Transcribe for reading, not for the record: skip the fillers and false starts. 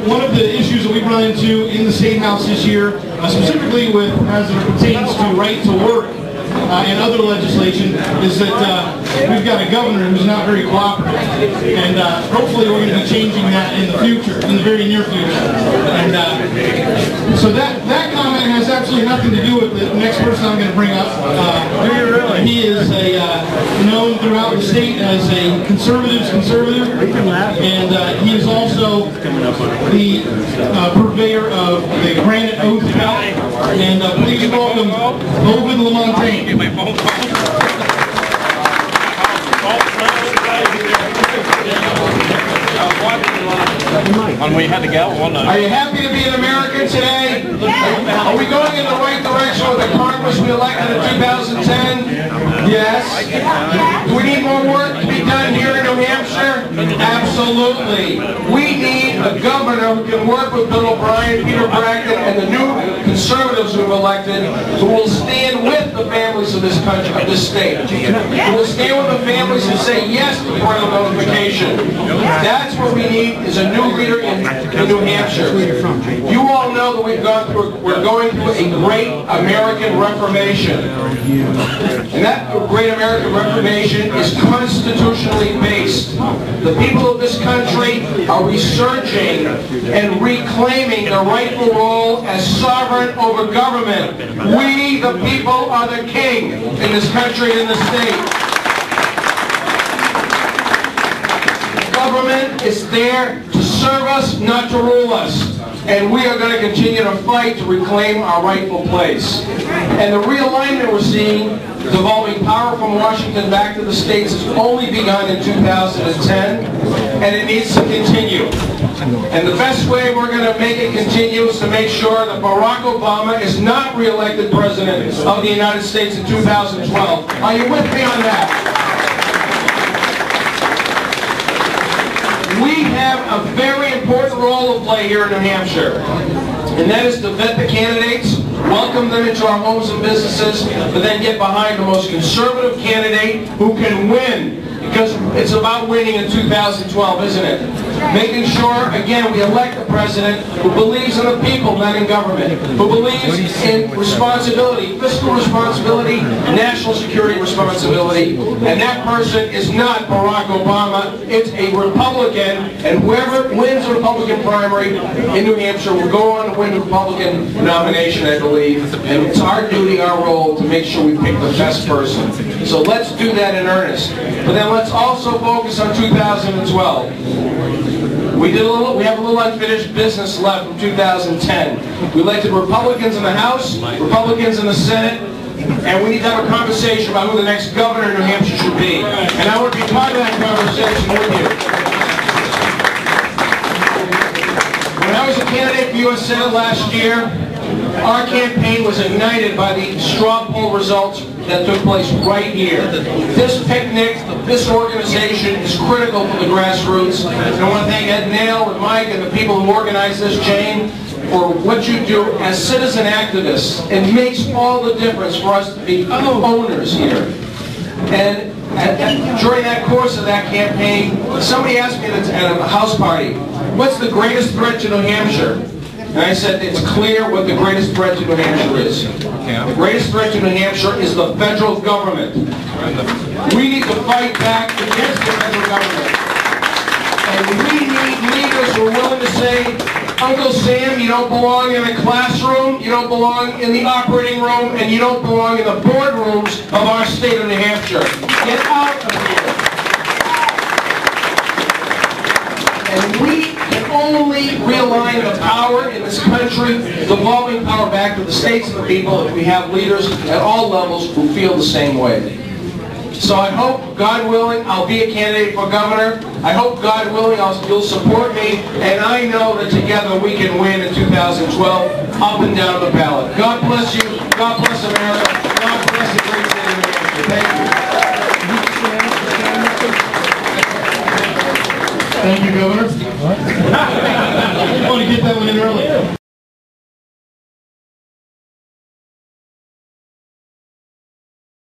one of the issues that we've run into in the State House this year, specifically with as it pertains to right to work and other legislation, is that we've got a governor who's not very cooperative, and hopefully we're going to be changing that in the future, in the very near future. And so that comment has absolutely nothing to do with the next person I'm going to bring up. He is known throughout the state as a conservative, and he is also the purveyor of the Granite Oath belt. And please welcome Ovide Lamontagne. And we had to go. Are you happy to be an American today? Yes. Are we going in the right direction with the Congress we elected in 2010? Yes. Do we need more work to be done here in New Hampshire? Absolutely. We need a governor who can work with Bill O'Brien, Peter Bragdon, and the new conservatives we've elected, who will stand with the families of this country, of this state. Who will stand with the families and say yes to parental notification. That's what we need, is a new leader in New Hampshire. You all know that we're going through a great American Reformation. And that great American Reformation is constitutionally based. The people of this country are resurging and reclaiming their rightful role as sovereign over government. We, the people, are the king in this country and in the state. Government is there to serve us, not to rule us. And we are going to continue to fight to reclaim our rightful place. And the realignment we're seeing, devolving power from Washington back to the states, has only begun in 2010, and it needs to continue. And the best way we're going to make it continue is to make sure that Barack Obama is not re-elected president of the United States in 2012. Are you with me on that? We have a very important role to play here in New Hampshire, and that is to vet the candidates, welcome them into our homes and businesses, but then get behind the most conservative candidate who can win, because it's about winning in 2012, isn't it? Making sure, again, we elect a president who believes in the people, not in government, who believes in responsibility, fiscal responsibility, national security responsibility, and that person is not Barack Obama. It's a Republican, and whoever wins the Republican primary in New Hampshire will go on to win the Republican nomination, I believe, and it's our duty, our role, to make sure we pick the best person. So let's do that in earnest. But then let's also focus on 2012. We have a little unfinished business left from 2010. We elected Republicans in the House, Republicans in the Senate, and we need to have a conversation about who the next governor of New Hampshire should be. And I want to be part of that conversation with you. When I was a candidate for U.S. Senate last year, our campaign was ignited by the straw poll results that took place right here. This picnic, this organization is critical for the grassroots. And I want to thank Ed Nail and Mike and the people who organized this, Jane, for what you do as citizen activists. It makes all the difference for us to be owners here. And during that course of that campaign, somebody asked me at a house party, what's the greatest threat to New Hampshire? And I said, it's clear what the greatest threat to New Hampshire is. The greatest threat to New Hampshire is the federal government. We need to fight back against the federal government. And we need leaders who are willing to say, Uncle Sam, you don't belong in a classroom, you don't belong in the operating room, and you don't belong in the boardrooms of our state of New Hampshire. Get out of here. And we can only realign the power in this country, devolving power back to the states and the people, if we have leaders at all levels who feel the same way. So I hope, God willing, I'll be a candidate for governor. I hope, God willing, you'll support me, and I know that together we can win in 2012, up and down the ballot. God bless you. God bless America. God bless the great state of New Hampshire. Thank you. Thank you, Governor. I want to get that one in early.